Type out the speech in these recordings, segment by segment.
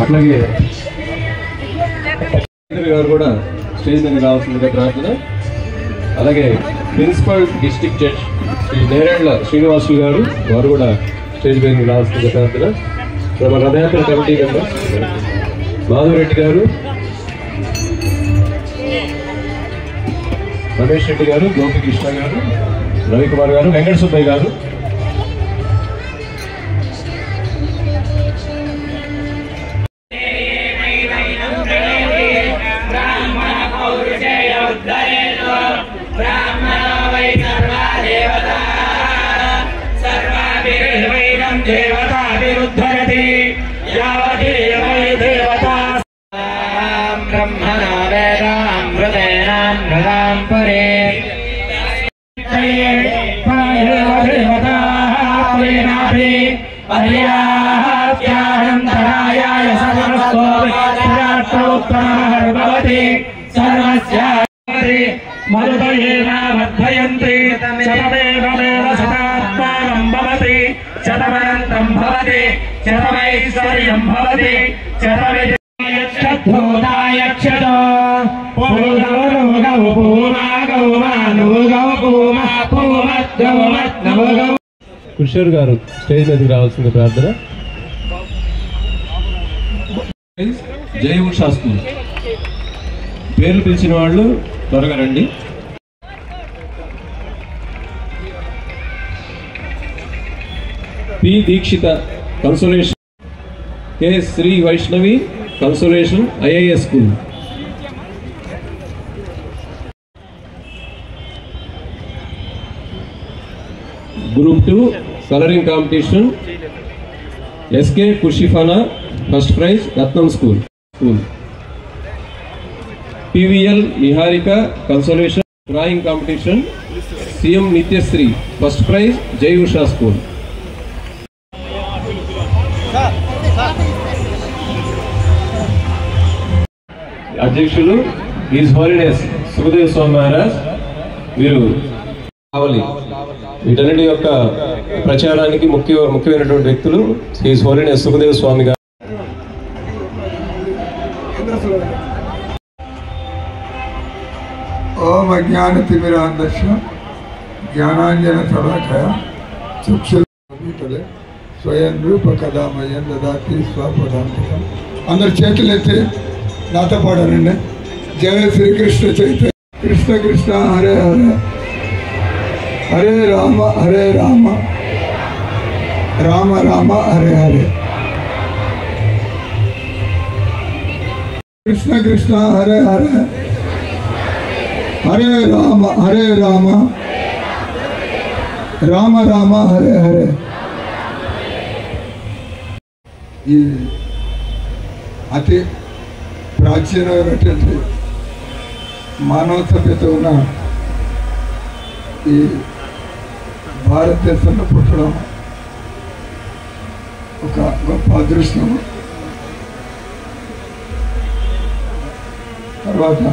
అట్లాగే గారు కూడా స్టేజ్ మీద రావాల్సిందిగా ప్రార్థన. అలాగే principal district judge Shri Nerella Srinivasulu గారు వారు కూడా స్టేజ్ మీద రావాల్సిందిగా ప్రార్థన. మన రథయాత్ర కమిటీ మెంబర్ మాధవరెడ్డి గారు, రమేష్ రెడ్డి గారు, గోపికృష్ణ గారు, రవికుమార్ గారు, వెంకట సుబ్బయ్య గారు, కిషోర్ గారు స్టేజ్ మీదకి రావాల్సింది ప్రార్థన. జై ఉషా స్కూల్ పేర్లు పిలిచిన వాళ్ళు త్వరగా రండి. P Dikshitha consolation, K Sri Vaishnavi consolation IIS school. Group 2 colouring competition SK Kushifana first prize Ratnam school. PVL Niharika consolation drawing competition CM Nithyasri first prize Jai Usha school. అధ్యక్షులు ఈజ్ హోలీనెస్ సుఖదేవ్ స్వామి మహారాజ్ వీరు కావాలి. వీటన్నిటి యొక్క ప్రచారానికి ముఖ్యమైనటువంటి వ్యక్తులు ఈజ్ హోలీనెస్ సుఖదేవ్ స్వామి గారు. ఓం అజ్ఞానతిమిరాంధస్య జ్ఞానాంజన శలాకయ చక్షుర్మిలితం స్వయం రూప కదామయం దదాతి స్వపదాంతకం. అందరు చేతులు ఎత్తి నాతో పాడారండి. జయ శ్రీకృష్ణ చైతన్య కృష్ణ కృష్ణ హరే హరే హరే రామ రామ రామ హరే హరే. కృష్ణ కృష్ణ హరే హరే హరే రామ రామ రామ హరే హరే. ఈ అతి ప్రాచీనమైనటువంటి మానవ సభ్యత ఉన్న ఈ భారతదేశంలో పుట్టడం ఒక గొప్ప అదృష్టం. తర్వాత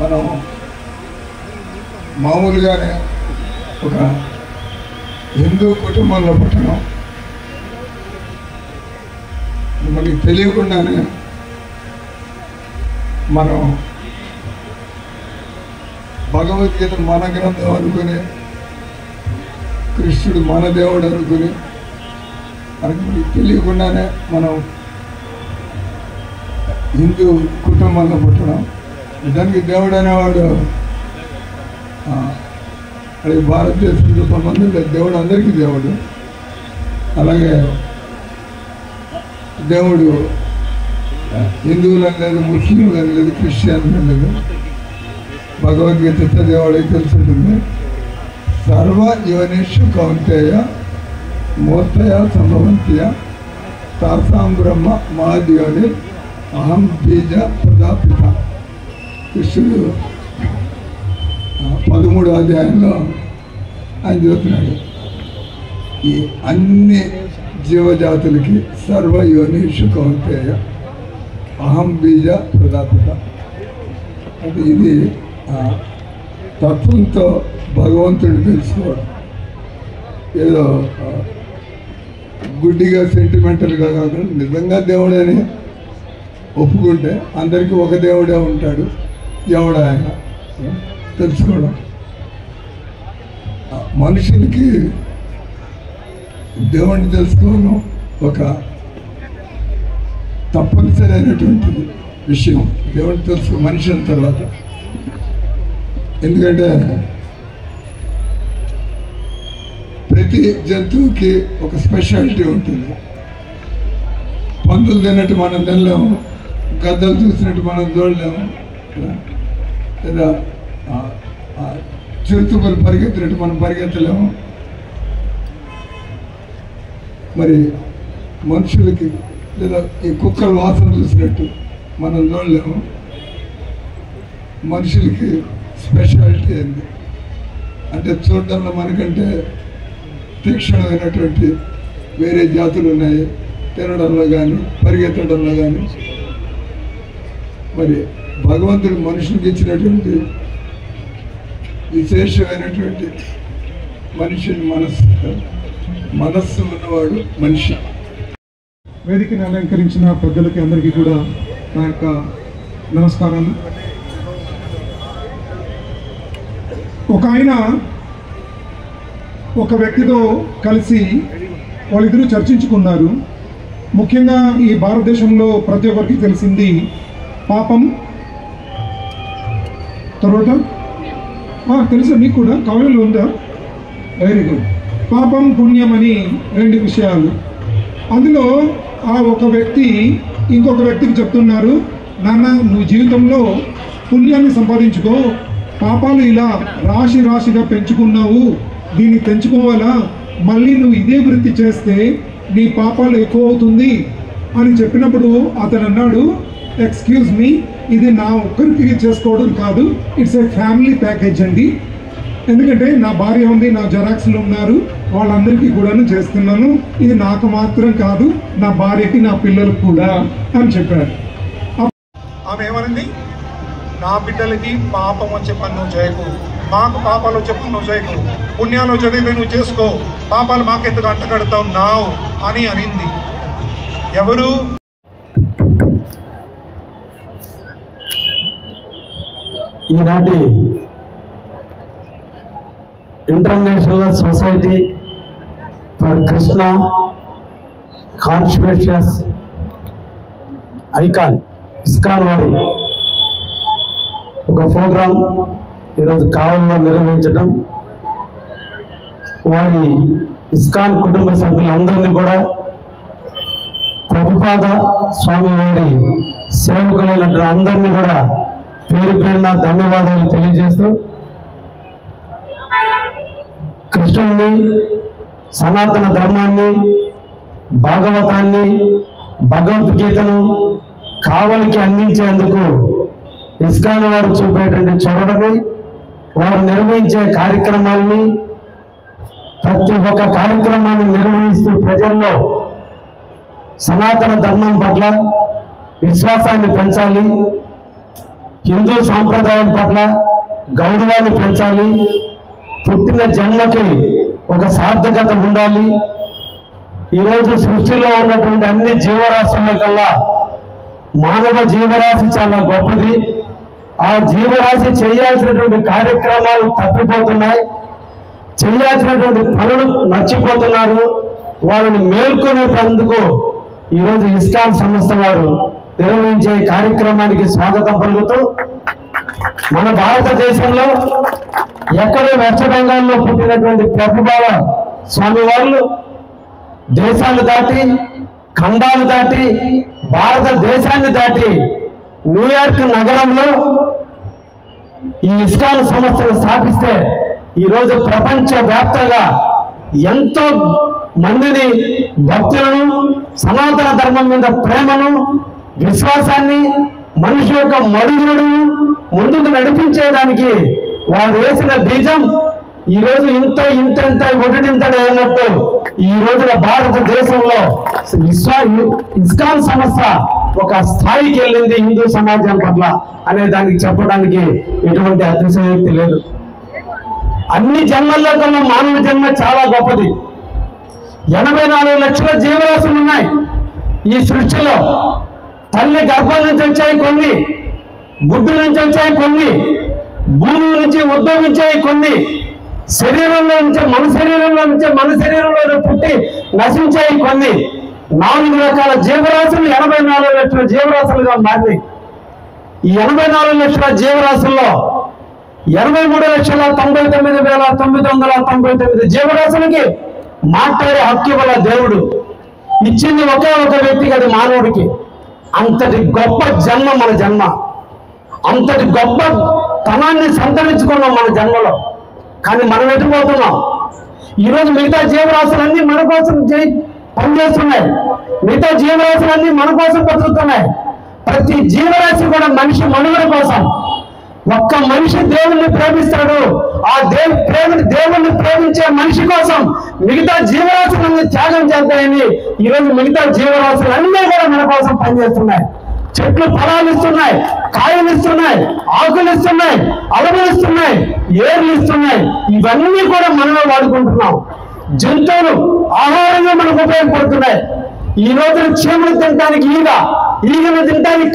మనం మామూలుగానే ఒక హిందూ కుటుంబంలో పుట్టడం, మనకి తెలియకుండానే మనం భగవద్గీత మన గ్రంథం అనుకుని, కృష్ణుడు మన దేవుడు అనుకుని, మనకి తెలియకుండానే మనం హిందూ కుటుంబంలో పుట్టడం. దానికి దేవుడు అనేవాడు అది భారతదేశంలో సంబంధం లేదు. దేవుడు అందరికీ దేవుడు. అలాగే దేవుడు హిందువులని లేదు, ముస్లింలని లేదు, క్రిస్టియన్లని లేదు. భగవద్గీత చదివేవాడికి తెలుసుంటుంది. సర్వ యోనిషు కౌంతేయ మూర్తయ సంభవంతియ తాసాం బ్రహ్మ మాదియోని అహం బీజ ప్రజాపిత. కృష్ణుడు 13వ అధ్యాయంలో ఆయన చెబుతున్నాడు, ఈ అన్ని జీవజాతులకి సర్వ యోనిషు కౌంతేయ అహం బీజ ప్రజాపిత. అంటే ఇది తత్వంతో భగవంతుడు తెలుసుకోవడం. ఏదో గుడ్డిగా సెంటిమెంటల్గా కాకుండా నిజంగా దేవుడని ఒప్పుకుంటే అందరికీ ఒక దేవుడే ఉంటాడు, ఎవడు ఆయన తెలుసుకోవడం. మనుషులకి దేవుడిని తెలుసుకోవడం ఒక తప్పనిసరి అయినటువంటిది విషయం. దేవుడిని తెలుసుకో మనిషి అయిన తర్వాత. ఎందుకంటే ప్రతి జంతువుకి ఒక స్పెషాలిటీ ఉంటుంది. పందులు తిన్నట్టు మనం తినలేము, గద్దలు చూసినట్టు మనం చూడలేము, లేదా చిరుతుకులు పరిగెత్తినట్టు మనం పరిగెత్తలేము. మరి మనుషులకి లేదా ఈ కుక్కల వాసన చూసినట్టు మనం చూడలేము. మనుషులకి స్పెషాలిటీ ఏంది అంటే చూడడంలో మనకంటే తీక్షణమైనటువంటి వేరే జాతులు ఉన్నాయి, తినడంలో కానీ పరిగెత్తడంలో కానీ. మరి భగవంతుడు మనుషులకు ఇచ్చినటువంటి విశేషమైనటువంటి మనిషిని మనస్సు ఉన్నవాడు మనిషి. వేదికని అలంకరించిన పెద్దలకి అందరికీ కూడా నా యొక్క నమస్కారాలు. ఒక ఆయన ఒక వ్యక్తితో కలిసి వాళ్ళిద్దరూ చర్చించుకున్నారు. ముఖ్యంగా ఈ భారతదేశంలో ప్రతి ఒక్కరికి తెలిసింది పాపం, తర్వాత తెలుసా మీకు కూడా కవులు ఉందా? Very good. పాపం పుణ్యం అని రెండు విషయాలు. అందులో ఆ ఒక వ్యక్తి ఇంకొక వ్యక్తికి చెప్తున్నారు, నాన్న నువ్వు జీవితంలో పుణ్యాన్ని సంపాదించుకో, పాపాలు ఇలా రాశిగా పెంచుకున్నావు, దీన్ని పెంచుకోవాలా, మళ్ళీ నువ్వు ఇదే వృత్తి చేస్తే నీ పాపాలు ఎక్కువ అవుతుంది అని చెప్పినప్పుడు అతను అన్నాడు, ఎక్స్క్యూజ్ మీ, ఇది నా ఒక్కరికి చేసుకోవడం కాదు, ఇట్స్ ఏ ఫ్యామిలీ ప్యాకేజ్ అండి. ఎందుకంటే నా భార్య ఉంది, నా జెరాక్స్లు ఉన్నారు, వాళ్ళందరికీ కూడాను చేస్తున్నాను, ఇది నాకు మాత్రం కాదు, నా భార్యకి నా పిల్లలకు కూడా అని చెప్పాడు. ఆమె ఏమనింది, నా బిడ్డలకి పాపం వచ్చే పని నువ్వు చేయకు, మాకు పాపాలు వచ్చే పని నువ్వు చేయకు, పుణ్యాలు చదివి నువ్వు చేసుకో, పాపాలు మాకెందుకు అంటగడతావు నావు అని అనింది. ఎవరు? ఈనాటి international society for Krishna consciousness icon ISKCON వారి ఒక ప్రోగ్రాం ఈరోజు కావలిలో నిర్వహించడం, వారి ఇస్కాన్ కుటుంబ సభ్యులందరినీ కూడా ప్రభుపాద స్వామి వారి సేవకులైనటువంటి అందరినీ కూడా పేరు పేరున ధన్యవాదాలు తెలియజేస్తూ, కృష్ణుని, సనాతన ధర్మాన్ని, భాగవతాన్ని, భగవద్గీతను కావలికి అందించేందుకు ఇస్కాన్ వారు చూపేటువంటి చొరవని, వారు నిర్వహించే కార్యక్రమాలని, ప్రతి ఒక్క కార్యక్రమాన్ని నిర్వహిస్తూ ప్రజల్లో సనాతన ధర్మం పట్ల విశ్వాసాన్ని పెంచాలి, హిందూ సాంప్రదాయం పట్ల గౌరవాన్ని పెంచాలి, పుట్టిన జన్మకి ఒక సార్థకత ఉండాలి. ఈరోజు సృష్టిలో ఉన్నటువంటి అన్ని జీవరాశుల కల్లా మానవ జీవరాశి చాలా గొప్పది. ఆ జీవరాశి చేయాల్సినటువంటి కార్యక్రమాలు తప్పిపోతున్నాయి, చేయాల్సినటువంటి పనులు మర్చిపోతున్నారు. వాళ్ళని మేల్కొనేందుకు ఈరోజు ఇస్కాన్ సంస్థ వారు నిర్వహించే కార్యక్రమానికి స్వాగతం పలుకుతూ, మన భారతదేశంలో ఎక్కడ వెస్ట్ బెంగాల్లో పుట్టినటువంటి ప్రభుబావ స్వామి వాళ్ళు దేశాలు దాటి, ఖండాలు దాటి, భారతదేశాన్ని దాటి న్యూయార్క్ నగరంలో ఈ ఇస్కాన్ సంస్థను స్థాపిస్తే ఈరోజు ప్రపంచ వ్యాప్తంగా ఎంతో మందిని, భక్తులను, సనాతన ధర్మం మీద ప్రేమను, విశ్వాసాన్ని, మనిషి యొక్క మడుగులను ముందుకు నడిపించేదానికి వారు వేసిన బీజం ఈరోజు ఇంత ఒడినింతనే అన్నట్టు ఈ రోజున భారతదేశంలో ఇస్కాన్ సంస్థ ఒక స్థాయికి వెళ్ళింది హిందూ సమాజం పట్ల అనే దానికి చెప్పడానికి ఎటువంటి అతిశయోక్తి లేదు. అన్ని జన్మల్లో కన్నా మానవ జన్మ చాలా గొప్పది. 84 లక్షల జీవరాశులు ఉన్నాయి ఈ సృష్టిలో. తల్లి గర్భం నుంచి వచ్చాయి కొన్ని, గుడ్డు నుంచి వచ్చాయి కొన్ని, భూమి నుంచి ఉద్భవించాయి కొన్ని, శరీరంలో నుంచి మన శరీరంలో పుట్టి నశించాయి కొన్ని. 4 రకాల జీవరాశులు 84 లక్షల జీవరాశులుగా మారినాయి. ఈ 84 లక్షల జీవరాశుల్లో 83,99,999 జీవరాశులకి మాట్లాడే హక్కు వల్ల దేవుడు ఇచ్చింది ఒకే ఒక వ్యక్తికి, అది మానవుడికి. అంతటి గొప్ప జన్మ మన జన్మ, అంతటి గొప్ప తనాన్ని సంతరించుకున్నాం మన జన్మలో. కానీ మనం ఎటుపోతున్నాం? ఈరోజు మిగతా జీవరాశులన్నీ మన కోసం పనిచేస్తున్నాయి, మిగతా జీవరాశులన్నీ మన కోసం బతుకుతున్నాయి. ప్రతి జీవరాశి కూడా మనిషి మనుగడ కోసం. ఒక్క మనిషి దేవుణ్ణి ప్రేమిస్తాడు, ఆ దేవుణ్ణి ప్రేమించే మనిషి కోసం మిగతా జీవరాశులన్నీ త్యాగం చేస్తాయని ఈరోజు మిగతా జీవరాశులన్నీ కూడా మన కోసం పనిచేస్తున్నాయి. చెట్లు ఫలాలు ఇస్తున్నాయి, కాయలు ఇస్తున్నాయి, ఆకులు ఇస్తున్నాయి, అలములు ఇస్తున్నాయి, ఏర్లు ఇస్తున్నాయి. ఇవన్నీ కూడా మనమే వాడుకుంటున్నాం. జంతువులు ఆహారంగా మనకు ఉపయోగపడుతున్నాయి. ఈ రోజున చీమలు తినడానికి ఈగను తినడానికి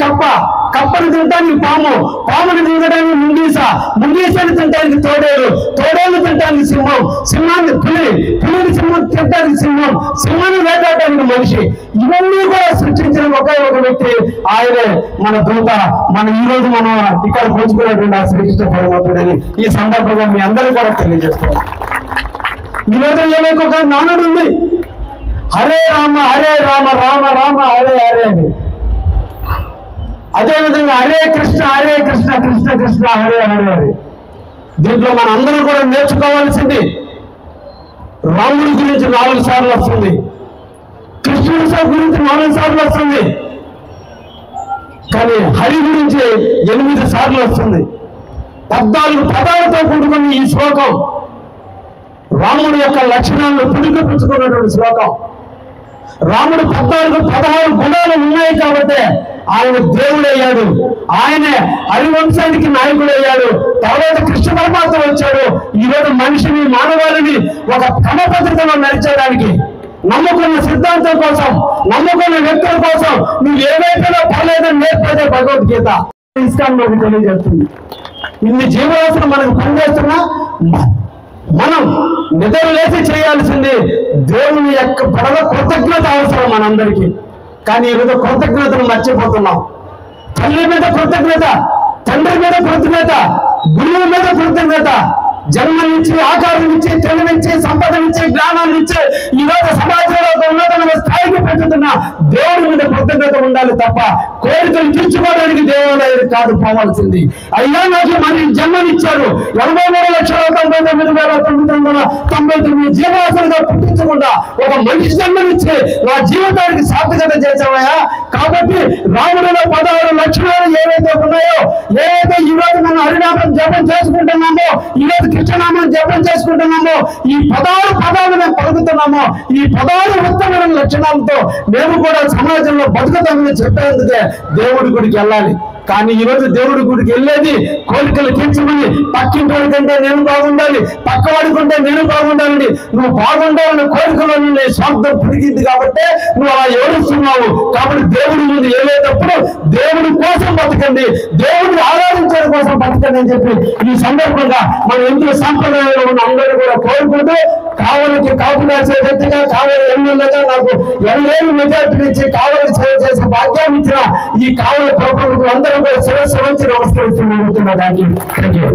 కప్పను తినడానికి పాముని తినడానికి ముంగీసని తినడానికి తోడేలు తినడానికి సింహాన్ని పులిని సింహం తినడానికి సింహాన్ని వేటాడడానికి మనిషి. ఇవన్నీ కూడా సృష్టించిన ఒకే ఒక వ్యక్తి, ఆయనే మన దూత. ఈ రోజు మనం ఇక్కడ పోల్చుకున్నటువంటి ఆ శ్రీకృష్ణ పరమాత్ముడని ఈ సందర్భంగా మీ అందరూ కూడా తెలియజేసుకోవాలి. ఈ రోజు ఏమైనా ఒక నానుడు ఉంది, హరే రామ రామ రామ హరే హరే అని. అదేవిధంగా హరే కృష్ణ కృష్ణ కృష్ణ హరే హరే అని. దీంట్లో మన అందరూ కూడా నేర్చుకోవాల్సింది, రాముడి గురించి 4 సార్లు వస్తుంది, కృష్ణుడి గురించి 4 సార్లు వస్తుంది, కానీ హరి గురించి 8 సార్లు వస్తుంది. 14 పదాలతో కూడుకున్న ఈ శ్లోకం రాముడి యొక్క లక్షణాలను పుణికిపుచ్చుకున్నటువంటి శ్లోకం. రాముడు 16 గుణాలు ఉన్నాయి కాబట్టి ఆయన దేవుడయ్యాడు, ఆయనే హరివంశానికి నాయకుడయ్యాడు. తర్వాత కృష్ణ పరమాత్మ వచ్చాడు. ఈరోజు మనిషిని మానవాళిని ఒక క్రమపద్ధతిలో నడిచేయడానికి, నమ్ముకున్న సిద్ధాంతం కోసం, నమ్ముకున్న వ్యక్తుల కోసం నువ్వు ఏవైనా పర్లేదని నేర్పేదే భగవద్గీత ఇస్కాన్ మనకు తెలియజేస్తుంది. ఇన్ని జీవరాశులు మనకు పనిచేస్తున్నా మనం నిద్ర లేచి చేయాల్సింది దేవుని యొక్క పడవ కృతజ్ఞత అవసరం మనందరికీ. కానీ ఈరోజు కృతజ్ఞతను మర్చిపోతున్నాం. తల్లి మీద కృతజ్ఞత, తండ్రి మీద కృతజ్ఞత, గురువు మీద కృతజ్ఞత, జన్మనిచ్చి ఆకారాన్నిచ్చి తెలివించి సంపదనిచ్చి జ్ఞానాన్నిచ్చి ఈరోజు సమాజంలో ఉన్నతమైన స్థాయికి పెట్టుతున్న దేవుడి మీద కృతజ్ఞత ఉండాలి తప్ప కోరికలు తీర్చుకోవడానికి దేవాలయం కాదు పోవాల్సింది. అయ్యా నాకు మరి జన్మనిచ్చారు, 83,99,999 జీవరాశులుగా పుట్టించకుండా ఒక మనిషి జన్మనిచ్చి నా జీవితానికి సార్థకత చేసావయ్యా. కాబట్టి రాముడిలో 16 లక్షణాలు ఏవైతే ఉన్నాయో, ఏవైతే ఈరోజు మనం హరినామం జపం చేసుకుంటున్నామో, ఈరోజు కృష్ణనామం జపం చేసుకుంటున్నామో, ఈ 16 పదాలు మేము పలుకుతున్నామో, ఈ 16 ఉత్తమైన లక్షణాలతో మేము కూడా సమాజంలో బతుకుతామని చెప్పేందుకే దేవుడి గుడికి వెళ్ళాలి. కానీ ఈరోజు దేవుడి గుడికి వెళ్ళేది కోరికలు తీర్చమని, పక్కింటి వాడికంటే నేను బాగుండాలి, పక్కవాడి కంటే నేను బాగుండాలని, నువ్వు బాగుండాలని కోరికలో నీ స్వార్థం పెరిగింది కాబట్టి నువ్వు అలా ఏడుస్తున్నావు. కాబట్టి దేవుడి ముందు వెళ్ళేటప్పుడు దేవుడి కోసం బతకండి, దేవుడిని ఆరాధించడం కోసం బతకండి అని చెప్పి ఈ సందర్భంగా మన ఎందుకు సాంప్రదాయంలో ఉన్న అందరూ కూడా కోరుకుంటూ, కావలికి కాపు కాసే వ్యక్తిగా, కావలి ఎమ్మెల్యేగా నాకు 20,000 మెజార్టీ ఇచ్చి కావలి సేవ చేసే భాగ్యాన్ని ఇచ్చిన ఈ కావలి ప్రభుత్వం అందరూ కూడా శిరస్సు వంచి నమస్కరిస్తున్నాను. Thank you.